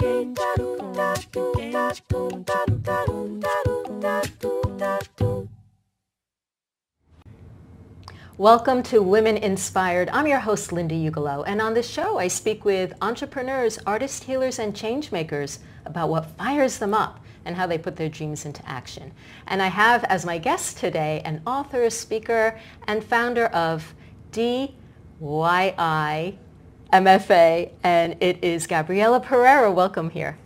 Welcome to Women Inspired. I'm your host, Linda Ugelow, and on this show I speak with entrepreneurs, artists, healers, and change makers about what fires them up and how they put their dreams into action. And I have as my guest today an author, speaker, and founder of DYI MFA, and it is Gabriela Pereira. Welcome here.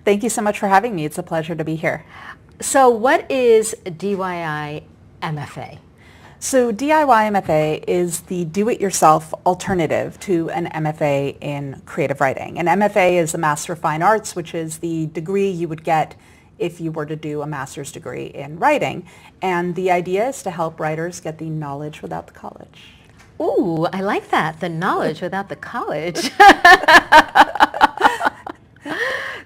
Thank you so much for having me. It's a pleasure to be here. So what is DYI MFA? So DIY MFA is the do-it-yourself alternative to an MFA in creative writing. An MFA is a Master of Fine Arts, which is the degree you would get if you were to do a master's degree in writing. And the idea is to help writers get the knowledge without the college. Ooh, I like that. The knowledge without the college.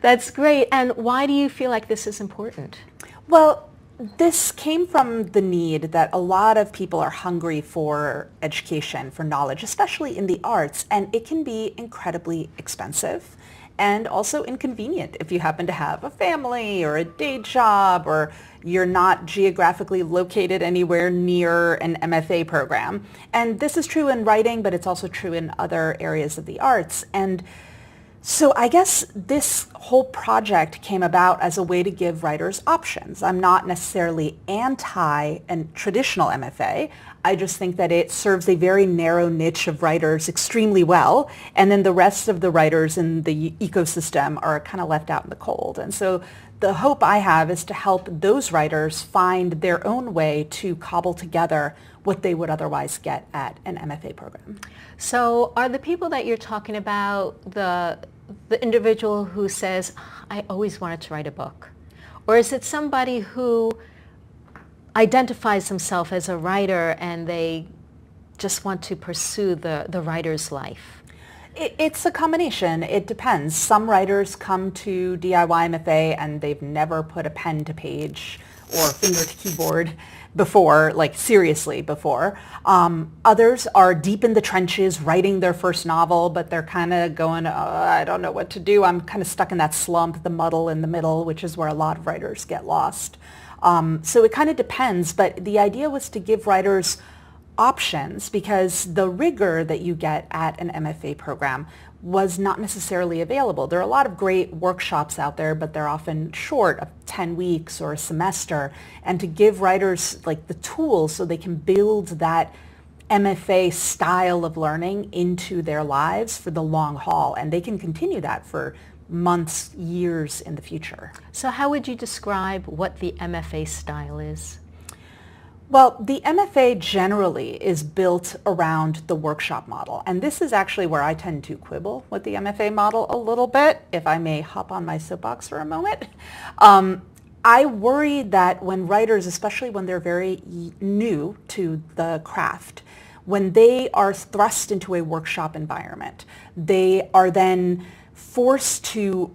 That's great. And why do you feel like this is important? Well, this came from the need that a lot of people are hungry for education, for knowledge, especially in the arts, and it can be incredibly expensive and also inconvenient if you happen to have a family or a day job or you're not geographically located anywhere near an MFA program. And this is true in writing, but it's also true in other areas of the arts. And so I guess this whole project came about as a way to give writers options. I'm not necessarily anti a traditional MFA. I just think that it serves a very narrow niche of writers extremely well, and then the rest of the writers in the ecosystem are kind of left out in the cold. And so the hope I have is to help those writers find their own way to cobble together what they would otherwise get at an MFA program. So are the people that you're talking about the individual who says, I always wanted to write a book? Or is it somebody who identifies themselves as a writer and they just want to pursue the writer's life? It's a combination. It depends. Some writers come to DIY MFA and they've never put a pen to page or finger to keyboard before, like seriously before. Others are deep in the trenches writing their first novel, but they're kind of going, I don't know what to do. I'm kind of stuck in that slump, the muddle in the middle, which is where a lot of writers get lost. So it kind of depends, but the idea was to give writers options because the rigor that you get at an MFA program was not necessarily available. There are a lot of great workshops out there, but they're often short of 10 weeks or a semester. And to give writers like the tools so they can build that MFA style of learning into their lives for the long haul. And they can continue that for months, years in the future. So how would you describe what the MFA style is? Well, the MFA generally is built around the workshop model. And this is actually where I tend to quibble with the MFA model a little bit, if I may hop on my soapbox for a moment. I worry that when writers, especially when they're very new to the craft, when they are thrust into a workshop environment, they are then forced to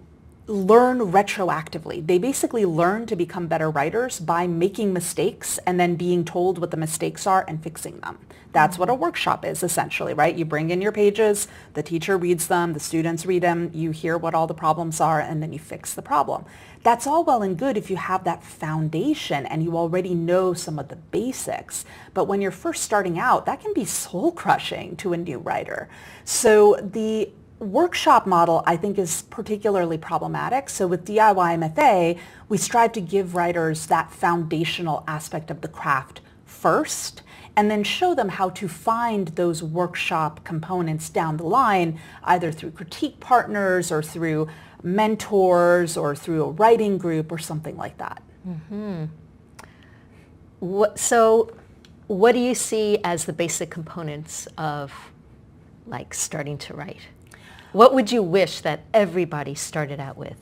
learn retroactively. They basically learn to become better writers by making mistakes and then being told what the mistakes are and fixing them. That's what a workshop is essentially, right? You bring in your pages, the teacher reads them, the students read them, you hear what all the problems are, and then you fix the problem. That's all well and good if you have that foundation and you already know some of the basics. But when you're first starting out, that can be soul crushing to a new writer. So the workshop model, I think, is particularly problematic. So with DIY MFA, we strive to give writers that foundational aspect of the craft first, and then show them how to find those workshop components down the line, either through critique partners or through mentors or through a writing group or something like that. Mm-hmm. What do you see as the basic components of like starting to write? What would you wish that everybody started out with?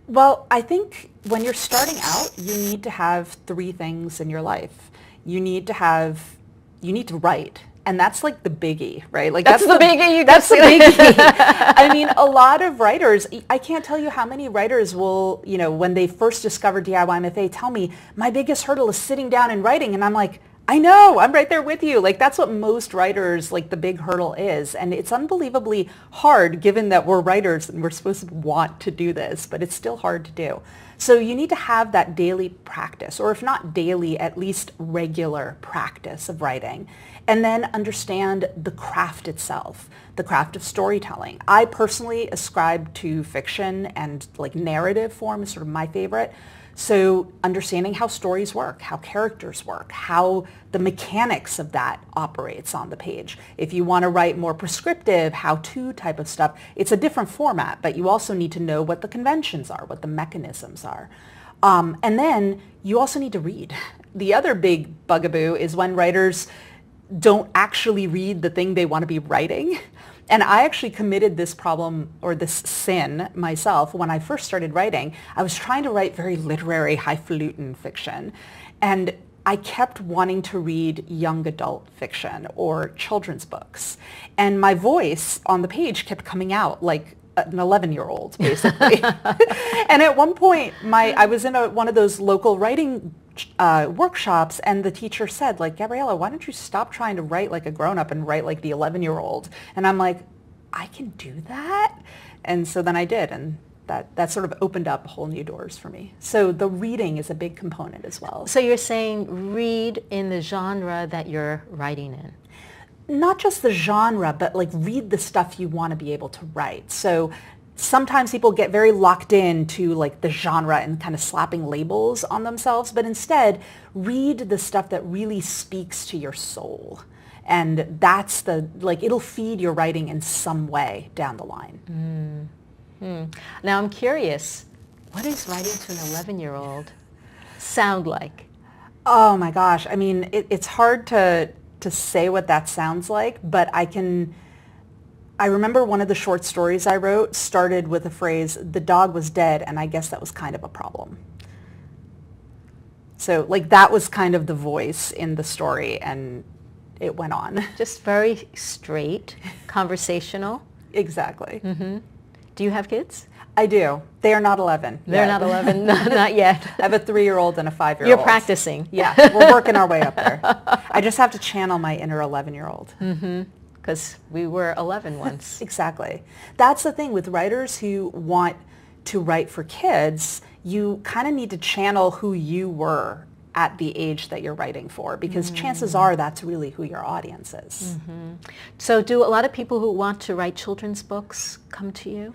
Well, I think when you're starting out, you need to have three things in your life. You need to write. And that's like the biggie, right? Like that's the biggie. That's the biggie. I mean, a lot of writers, I can't tell you how many writers will, when they first discover DIY MFA, tell me, my biggest hurdle is sitting down and writing. And I'm like, I know, I'm right there with you. Like that's what most writers, like the big hurdle is. And it's unbelievably hard given that we're writers and we're supposed to want to do this, but it's still hard to do. So you need to have that daily practice, or if not daily, at least regular practice of writing. And then understand the craft itself, the craft of storytelling. I personally ascribe to fiction, and like narrative form is sort of my favorite. So understanding how stories work, how characters work, how the mechanics of that operates on the page. If you want to write more prescriptive, how-to type of stuff, it's a different format, but you also need to know what the conventions are, what the mechanisms are. And then you also need to read. The other big bugaboo is when writers don't actually read the thing they want to be writing. And I actually committed this problem or this sin myself when I first started writing. I was trying to write very literary, highfalutin fiction. And I kept wanting to read young adult fiction or children's books. And my voice on the page kept coming out like an 11-year-old, basically. And at one point, I was in one of those local writing workshops, and the teacher said, like, Gabriela, why don't you stop trying to write like a grown-up and write like the 11-year-old? And I'm like, I can do that? And so then I did, and that sort of opened up whole new doors for me. So the reading is a big component as well. So you're saying read in the genre that you're writing in? Not just the genre, but like read the stuff you want to be able to write. So sometimes people get very locked into like the genre and kind of slapping labels on themselves, but instead read the stuff that really speaks to your soul. And that's it'll feed your writing in some way down the line. Now I'm curious, what does writing to an 11-year-old sound like? Oh my gosh. I mean, it's hard to say what that sounds like, but I remember one of the short stories I wrote started with a phrase, the dog was dead, and I guess that was kind of a problem. So like that was kind of the voice in the story, and it went on. Just very straight, conversational. Exactly. Mm-hmm. Do you have kids? I do. They are not 11. They're not 11, not yet. I have a 3-year-old and a 5-year-old. You're practicing. Yeah, we're working our way up there. I just have to channel my inner 11-year-old. Mm-hmm. Because we were 11 once. Exactly. That's the thing with writers who want to write for kids, you kind of need to channel who you were at the age that you're writing for, because chances are that's really who your audience is. Mm-hmm. So do a lot of people who want to write children's books come to you?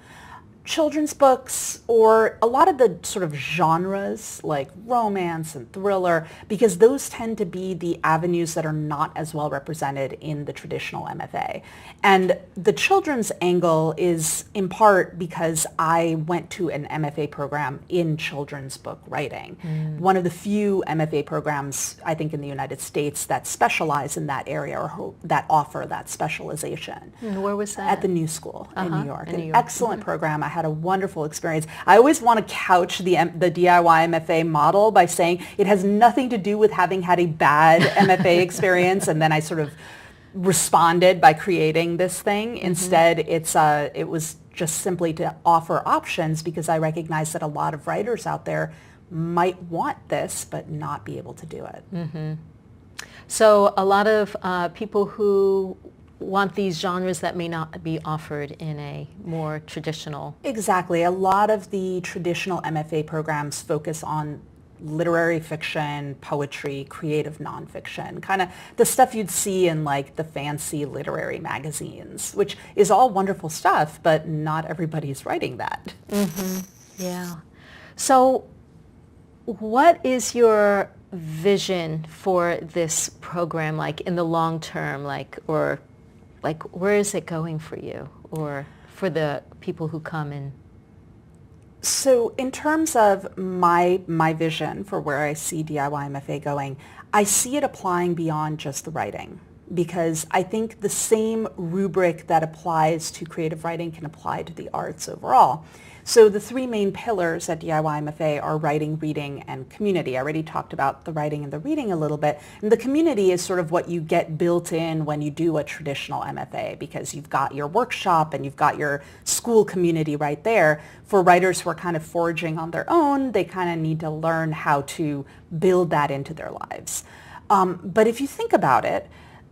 Children's books, or a lot of the sort of genres like romance and thriller, because those tend to be the avenues that are not as well represented in the traditional MFA. And the children's angle is in part because I went to an MFA program in children's book writing. One of the few MFA programs, I think, in the United States that specialize in that area or that offer that specialization. And where was that? At the New School in New York. In New An York. excellent program. I had a wonderful experience. I always want to couch the DIY MFA model by saying it has nothing to do with having had a bad MFA experience, and then I sort of responded by creating this thing. Instead, it was just simply to offer options, because I recognize that a lot of writers out there might want this but not be able to do it. Mm-hmm. So a lot of people who want these genres that may not be offered in a more traditional... Exactly. A lot of the traditional MFA programs focus on literary fiction, poetry, creative nonfiction, kind of the stuff you'd see in like the fancy literary magazines, which is all wonderful stuff, but not everybody's writing that. Yeah. So what is your vision for this program, like in the long term, or where is it going for you or for the people who come in? So in terms of my vision for where I see DIY MFA going, I see it applying beyond just the writing, because I think the same rubric that applies to creative writing can apply to the arts overall. So the three main pillars at DIY MFA are writing, reading, and community. I already talked about the writing and the reading a little bit. And the community is sort of what you get built in when you do a traditional MFA, because you've got your workshop and you've got your school community right there. For writers who are kind of foraging on their own, they kind of need to learn how to build that into their lives. But if you think about it,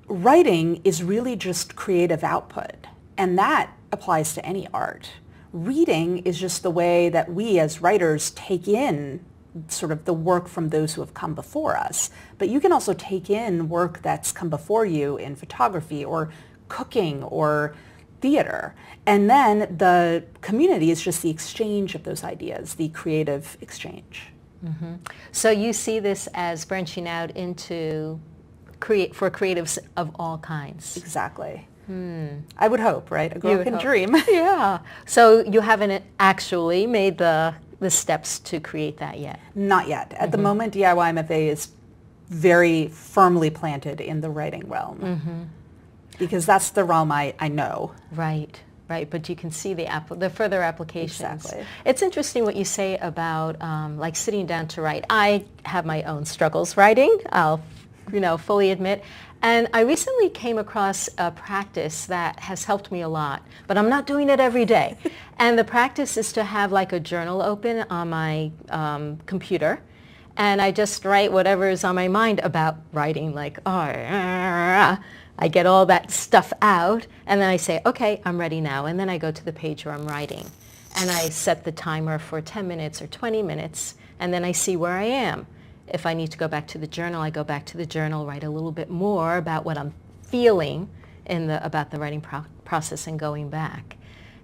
writing is really just creative output, and that applies to any art. Reading is just the way that we as writers take in sort of the work from those who have come before us. But you can also take in work that's come before you in photography or cooking or theater. And then the community is just the exchange of those ideas, the creative exchange. Mm-hmm. So you see this as branching out into for creatives of all kinds. Exactly. I would hope, right? A girl can dream. Yeah. So you haven't actually made the steps to create that yet? Not yet. At the moment, DIY MFA is very firmly planted in the writing realm because that's the realm I know. Right. Right, but you can see the further applications. Exactly. It's interesting what you say about like sitting down to write. I have my own struggles writing, I'll fully admit. And I recently came across a practice that has helped me a lot, but I'm not doing it every day. And the practice is to have like a journal open on my computer, and I just write whatever is on my mind about writing, like, I get all that stuff out, and then I say, okay, I'm ready now. And then I go to the page where I'm writing. And I set the timer for 10 minutes or 20 minutes, and then I see where I am. If I need to go back to the journal, I go back to the journal, write a little bit more about what I'm feeling about the writing process and going back.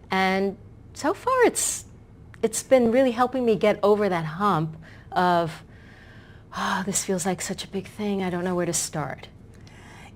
And so far it's been really helping me get over that hump of, this feels like such a big thing. I don't know where to start.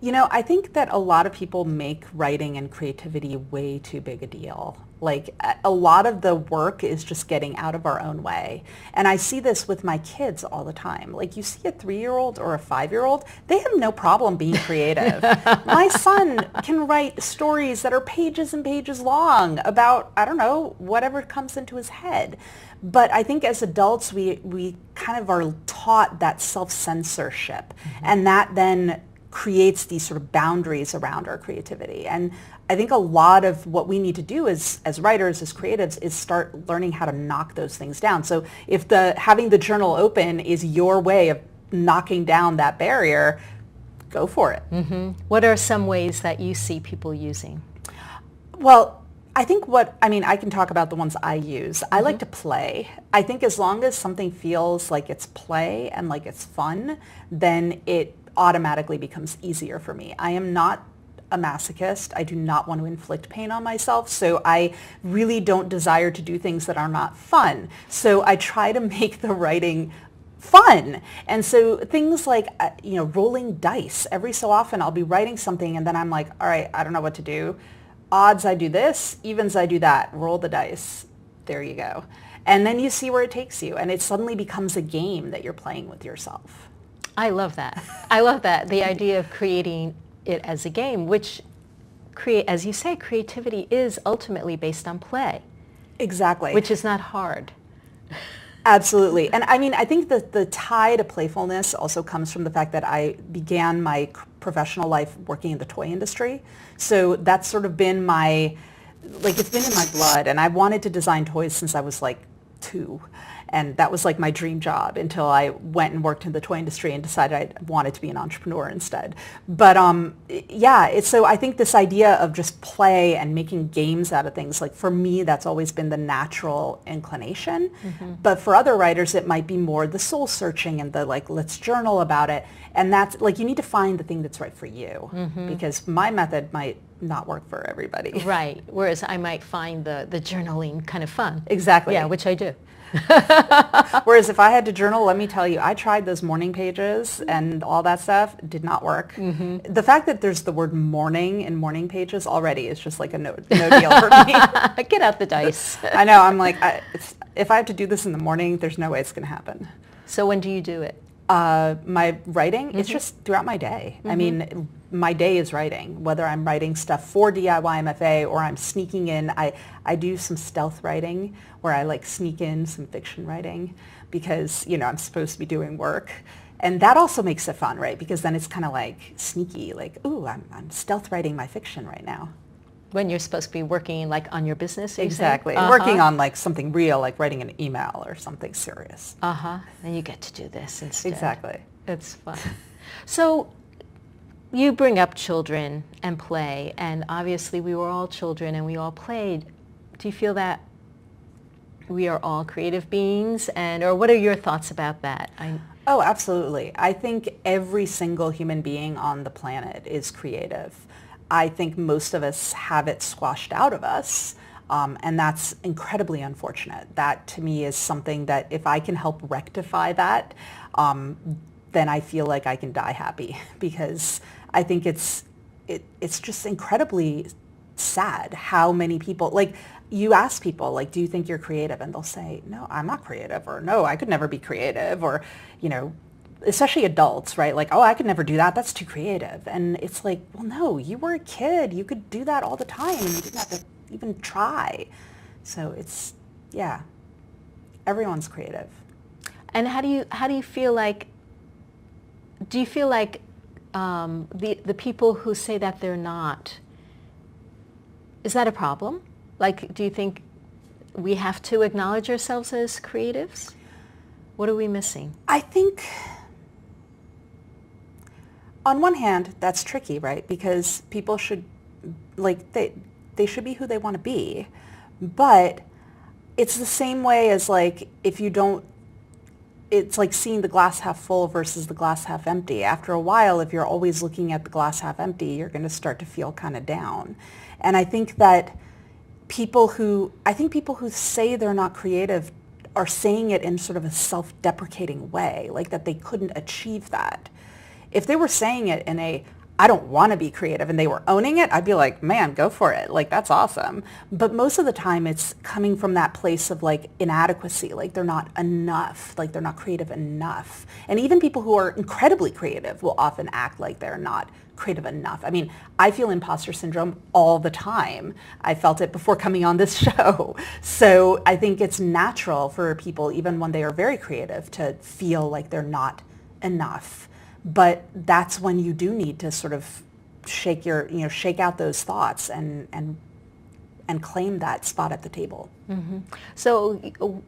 I think that a lot of people make writing and creativity way too big a deal. Like, a lot of the work is just getting out of our own way. And I see this with my kids all the time. Like, you see a 3-year-old or a 5-year-old, they have no problem being creative. My son can write stories that are pages and pages long about, I don't know, whatever comes into his head. But I think as adults, we kind of are taught that self-censorship. And that then creates these sort of boundaries around our creativity. And I think a lot of what we need to do as writers, as creatives, is start learning how to knock those things down. So if having the journal open is your way of knocking down that barrier, go for it. What are some ways that you see people using? Well, I think I can talk about the ones I use. I like to play. I think as long as something feels like it's play and like it's fun, then it automatically becomes easier for me. I am not a masochist. I do not want to inflict pain on myself, so I really don't desire to do things that are not fun. So I try to make the writing fun. And so things like, rolling dice. Every so often I'll be writing something and then I'm like, all right, I don't know what to do. Odds I do this, evens I do that. Roll the dice. There you go. And then you see where it takes you, and it suddenly becomes a game that you're playing with yourself. I love that. I love that. The idea of creating it as a game, which as you say, creativity is ultimately based on play. Exactly. Which is not hard. Absolutely. And I think that the tie to playfulness also comes from the fact that I began my professional life working in the toy industry. So that's sort of been it's been in my blood. And I wanted to design toys since I was like 2. And that was like my dream job until I went and worked in the toy industry and decided I wanted to be an entrepreneur instead. But so I think this idea of just play and making games out of things, like for me, that's always been the natural inclination. But for other writers, it might be more the soul searching and the let's journal about it. And that's you need to find the thing that's right for you, because my method might not work for everybody. Right. Whereas I might find the journaling kind of fun. Exactly. Yeah, which I do. Whereas if I had to journal, let me tell you, I tried those morning pages and all that stuff. Did not work. The fact that there's the word morning in morning pages already is just like a no deal for me. Get out the dice. I know. I'm like, if I have to do this in the morning, there's no way it's going to happen. So when do you do it? My writing, it's just throughout my day. I mean, my day is writing, whether I'm writing stuff for DIY MFA or I'm sneaking in. I do some stealth writing where I sneak in some fiction writing because, I'm supposed to be doing work. And that also makes it fun, right? Because then it's kind of sneaky, ooh, I'm stealth writing my fiction right now. When you're supposed to be working on your business? Exactly. Working on something real, like writing an email or something serious. And you get to do this instead. Exactly. It's fun. So you bring up children and play, and obviously we were all children and we all played. Do you feel that we are all creative beings, or what are your thoughts about that? Oh, absolutely. I think every single human being on the planet is creative. I think most of us have it squashed out of us, and that's incredibly unfortunate. That to me is something that if I can help rectify that, then I feel like I can die happy, because I think it's just incredibly sad how many people, like, you ask people, like, do you think you're creative? And they'll say, no, I'm not creative, or no, I could never be creative, or, especially adults, right? Like, oh, I could never do that. That's too creative. And it's like, well, no, you were a kid. You could do that all the time, and you didn't have to even try. So it's, yeah, everyone's creative. And how do you feel like, do you feel like the people who say that they're not, is that a problem? Like, do you think we have to acknowledge ourselves as creatives? What are we missing? I think on one hand, that's tricky, right? Because people should, like, they should be who they want to be. But it's the same way as, like, if you don't, it's like seeing the glass half full versus the glass half empty. After a while, if you're always looking at the glass half empty, you're going to start to feel kind of down. And I think that people who say they're not creative are saying it in sort of a self-deprecating way, like that they couldn't achieve that. If they were saying it in a, I don't want to be creative, and they were owning it, I'd be like, man, go for it. Like, that's awesome. But most of the time it's coming from that place of, like, inadequacy, like they're not enough, like they're not creative enough. And even people who are incredibly creative will often act like they're not creative enough. I mean, I feel imposter syndrome all the time. I felt it before coming on this show. So I think it's natural for people, even when they are very creative, to feel like they're not enough. But that's when you do need to sort of shake out those thoughts and claim that spot at the table. Mm-hmm. So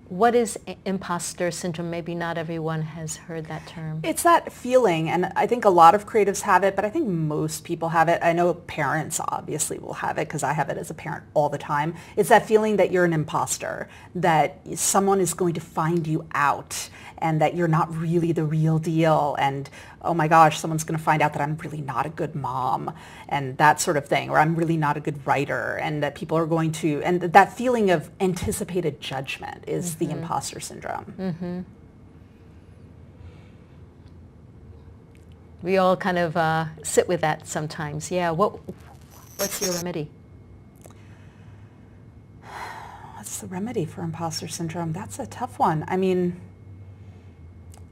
what is imposter syndrome? Maybe not everyone has heard that term. It's that feeling, and I think a lot of creatives have it, but I think most people have it. I know parents obviously will have it, because I have it as a parent all the time. It's that feeling that you're an imposter, that someone is going to find you out, and that you're not really the real deal, and oh my gosh, someone's going to find out that I'm really not a good mom, and that sort of thing, or I'm really not a good writer, and that people are going to, and that feeling of anticipated judgment is the imposter syndrome. Mm-hmm. We all kind of sit with that sometimes. Yeah, what's your remedy? What's the remedy for imposter syndrome? That's a tough one. I mean,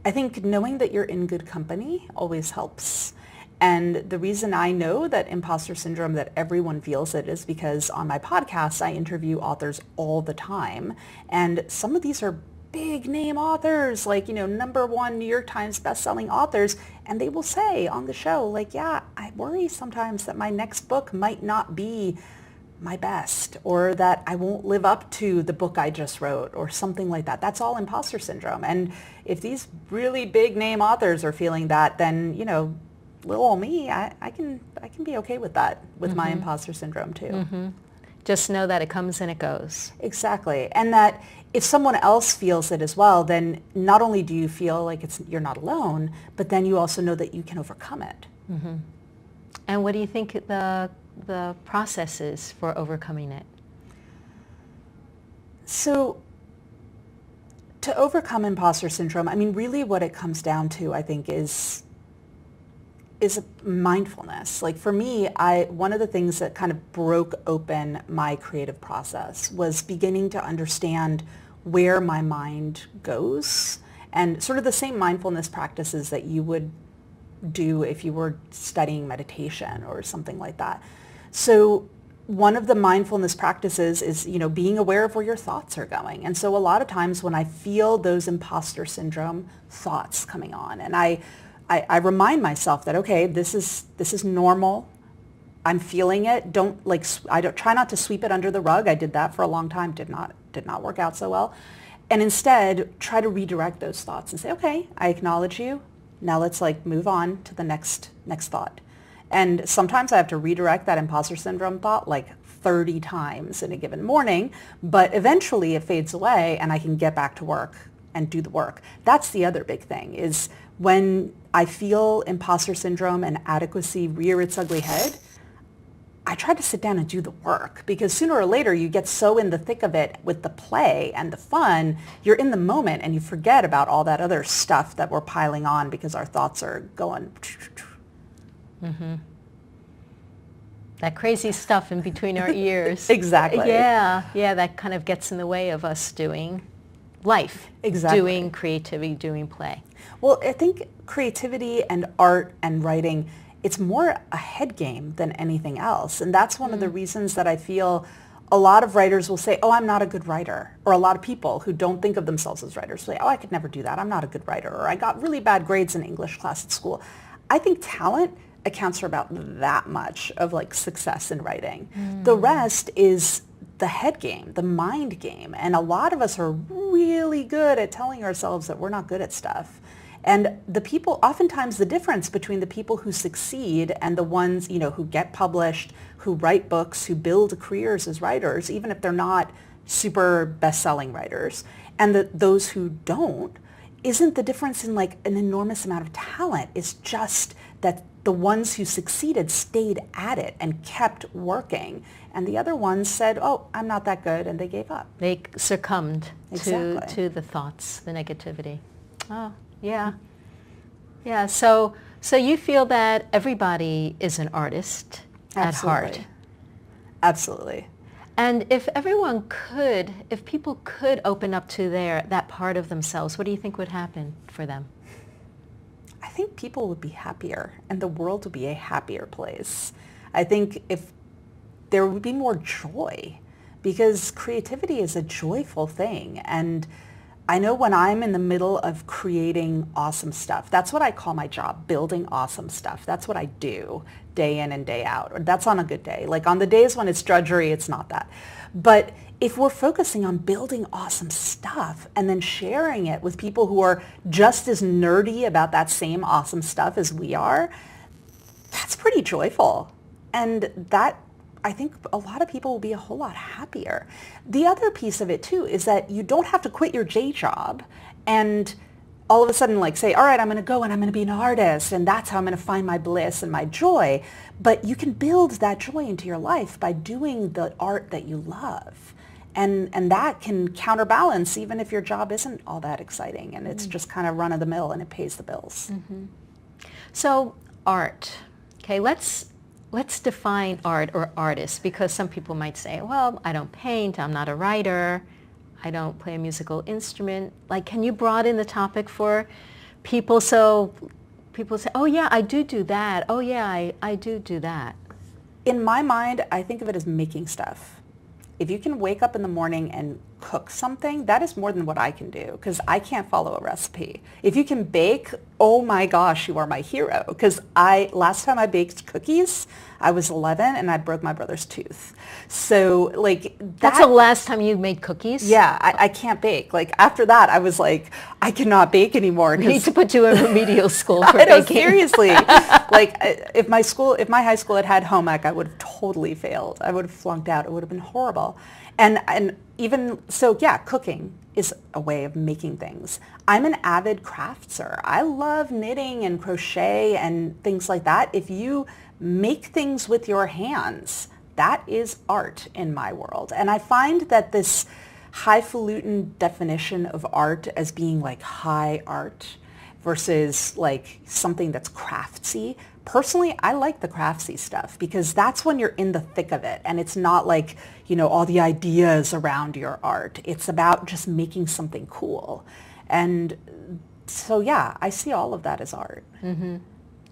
I think knowing that you're in good company always helps. And the reason I know that imposter syndrome, that everyone feels it, is because on my podcast, I interview authors all the time. And some of these are big name authors, like, #1 New York Times bestselling authors. And they will say on the show, like, yeah, I worry sometimes that my next book might not be my best, or that I won't live up to the book I just wrote, or something like that. That's all imposter syndrome. And if these really big name authors are feeling that, then, little old me, I can be okay with that, with my imposter syndrome too. Mm-hmm. Just know that it comes and it goes. Exactly. And that if someone else feels it as well, then not only do you feel like you're not alone, but then you also know that you can overcome it. Mm-hmm. And what do you think the process is for overcoming it? So to overcome imposter syndrome, I mean, really what it comes down to, I think, is mindfulness. Like, for me, one of the things that kind of broke open my creative process was beginning to understand where my mind goes, and sort of the same mindfulness practices that you would do if you were studying meditation or something like that. So one of the mindfulness practices is, being aware of where your thoughts are going. And so a lot of times when I feel those imposter syndrome thoughts coming on, and I remind myself that, okay, this is normal. I'm feeling it. I don't try not to sweep it under the rug. I did that for a long time. Did not work out so well. And instead try to redirect those thoughts and say, okay, I acknowledge you. Now let's like move on to the next thought. And sometimes I have to redirect that imposter syndrome thought like 30 times in a given morning, but eventually it fades away and I can get back to work and do the work. That's the other big thing, is when I feel imposter syndrome and adequacy rear its ugly head, I try to sit down and do the work, because sooner or later you get so in the thick of it with the play and the fun, you're in the moment and you forget about all that other stuff that we're piling on because our thoughts are going. Mm-hmm. That crazy stuff in between our ears. Exactly. Yeah, that kind of gets in the way of us doing life. Exactly. Doing creativity, doing play. Well, I think creativity and art and writing, it's more a head game than anything else. And that's one of the reasons that I feel a lot of writers will say, oh, I'm not a good writer. Or a lot of people who don't think of themselves as writers say, oh, I could never do that. I'm not a good writer. Or I got really bad grades in English class at school. I think talent accounts for about that much of like success in writing. The rest is the head game, the mind game. And a lot of us are really good at telling ourselves that we're not good at stuff. And the people, oftentimes the difference between the people who succeed and the ones, who get published, who write books, who build careers as writers, even if they're not super best-selling writers, and those who don't, isn't the difference in like an enormous amount of talent. It's just that the ones who succeeded stayed at it and kept working. And the other ones said, oh, I'm not that good, and they gave up. They succumbed Exactly. to the thoughts, the negativity. Oh, yeah. Yeah, so you feel that everybody is an artist at heart. Absolutely. And if people could open up to that part of themselves, what do you think would happen for them? I think people would be happier and the world would be a happier place. I think if there would be more joy, because creativity is a joyful thing. And I know when I'm in the middle of creating awesome stuff, that's what I call my job, building awesome stuff. That's what I do day in and day out. Or that's on a good day. Like on the days when it's drudgery, it's not that. But if we're focusing on building awesome stuff and then sharing it with people who are just as nerdy about that same awesome stuff as we are, that's pretty joyful. And that, I think a lot of people will be a whole lot happier. The other piece of it too is that you don't have to quit your day job and all of a sudden like say, all right, I'm going to go and I'm going to be an artist and that's how I'm going to find my bliss and my joy. But you can build that joy into your life by doing the art that you love. And that can counterbalance even if your job isn't all that exciting and it's just kind of run of the mill and it pays the bills. Mm-hmm. So art. Okay, let's define art or artist, because some people might say, well, I don't paint, I'm not a writer, I don't play a musical instrument. Like, can you broaden the topic for people so people say, oh yeah, I do that. Oh yeah, I do that. In my mind, I think of it as making stuff. If you can wake up in the morning and cook something, that is more than what I can do because I can't follow a recipe. If you can bake, oh my gosh, you are my hero. Because last time I baked cookies, I was 11 and I broke my brother's tooth. So like That's the last time you made cookies? Yeah, I can't bake. Like after that, I was like, I cannot bake anymore. We need to put you in remedial school for I know, baking. seriously. Like if my high school had home ec, I would have totally failed. I would have flunked out. It would have been horrible. And even so, yeah, cooking is a way of making things. I'm an avid craftser. I love knitting and crochet and things like that. If you make things with your hands, that is art in my world. And I find that this highfalutin definition of art as being like high art versus like something that's craftsy. Personally, I like the craftsy stuff because that's when you're in the thick of it and it's not like, all the ideas around your art. It's about just making something cool. And so, yeah, I see all of that as art. Mm-hmm.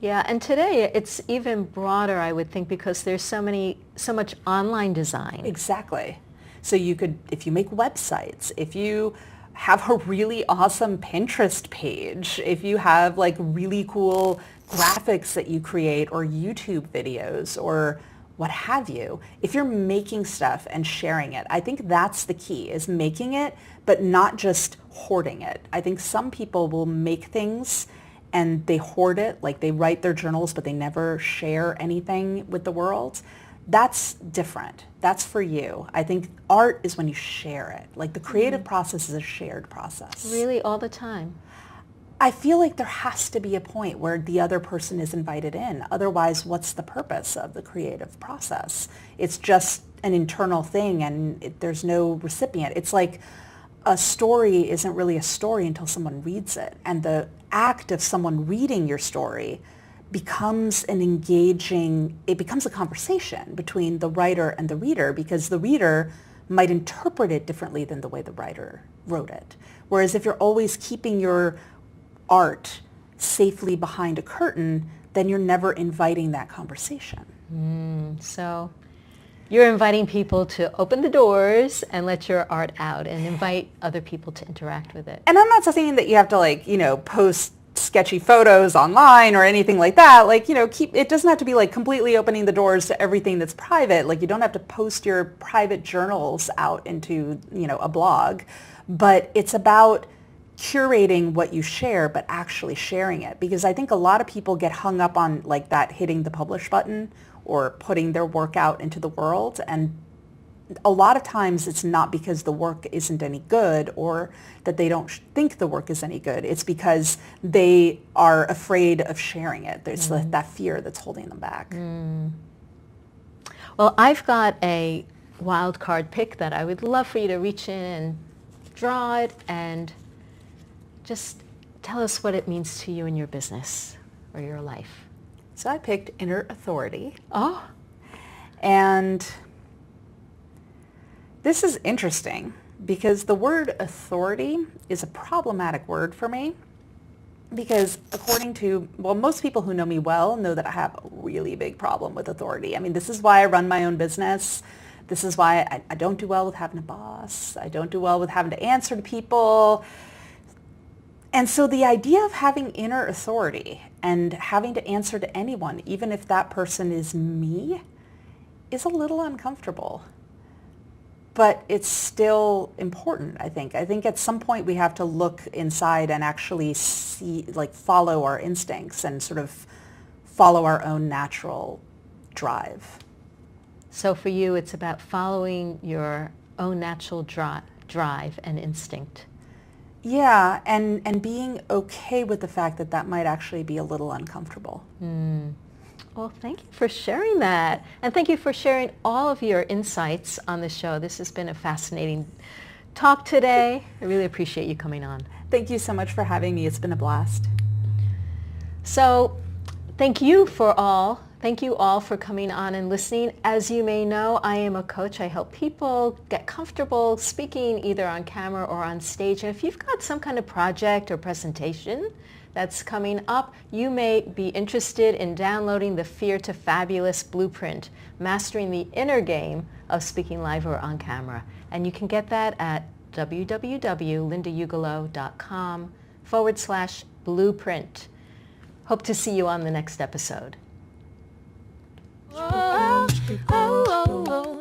Yeah, and today it's even broader, I would think, because there's so much online design. Exactly. So you could, if you make websites, if you have a really awesome Pinterest page, if you have like really cool graphics that you create or YouTube videos or what have you, if you're making stuff and sharing it, I think that's the key, is making it, but not just hoarding it. I think some people will make things and they hoard it, like they write their journals, but they never share anything with the world, that's different. That's for you. I think art is when you share it. Like the creative process is a shared process. Really, all the time? I feel like there has to be a point where the other person is invited in. Otherwise, what's the purpose of the creative process? It's just an internal thing and there's no recipient. It's like a story isn't really a story until someone reads it. And the act of someone reading your story becomes it becomes a conversation between the writer and the reader, because the reader might interpret it differently than the way the writer wrote it. Whereas if you're always keeping your art safely behind a curtain, then you're never inviting that conversation. So you're inviting people to open the doors and let your art out and invite other people to interact with it. And I'm not saying that you have to post sketchy photos online or anything like that. It doesn't have to be like completely opening the doors to everything that's private. Like you don't have to post your private journals out into, a blog, but it's about curating what you share, but actually sharing it. Because I think a lot of people get hung up on like that hitting the publish button or putting their work out into the world. And a lot of times it's not because the work isn't any good or that they don't think the work is any good. It's because they are afraid of sharing it. There's that fear that's holding them back. Well, I've got a wild card pick that I would love for you to reach in and draw it and just tell us what it means to you in your business or your life. So I picked inner authority. Oh. And this is interesting because the word authority is a problematic word for me, because according to, most people who know me well know that I have a really big problem with authority. I mean, this is why I run my own business. This is why I don't do well with having a boss. I don't do well with having to answer to people. And so the idea of having inner authority and having to answer to anyone, even if that person is me, is a little uncomfortable. But it's still important, I think. I think at some point we have to look inside and actually see, follow our instincts and sort of follow our own natural drive. So for you, it's about following your own natural drive and instinct. Yeah, and being okay with the fact that that might actually be a little uncomfortable. Well, thank you for sharing that. And thank you for sharing all of your insights on the show. This has been a fascinating talk today. I really appreciate you coming on. Thank you so much for having me. It's been a blast. So thank you all for coming on and listening. As you may know, I am a coach. I help people get comfortable speaking either on camera or on stage. And if you've got some kind of project or presentation that's coming up, you may be interested in downloading the Fear to Fabulous Blueprint, Mastering the Inner Game of Speaking Live or on Camera. And you can get that at www.lindaugelow.com/blueprint. Hope to see you on the next episode. Oh, oh, oh, oh.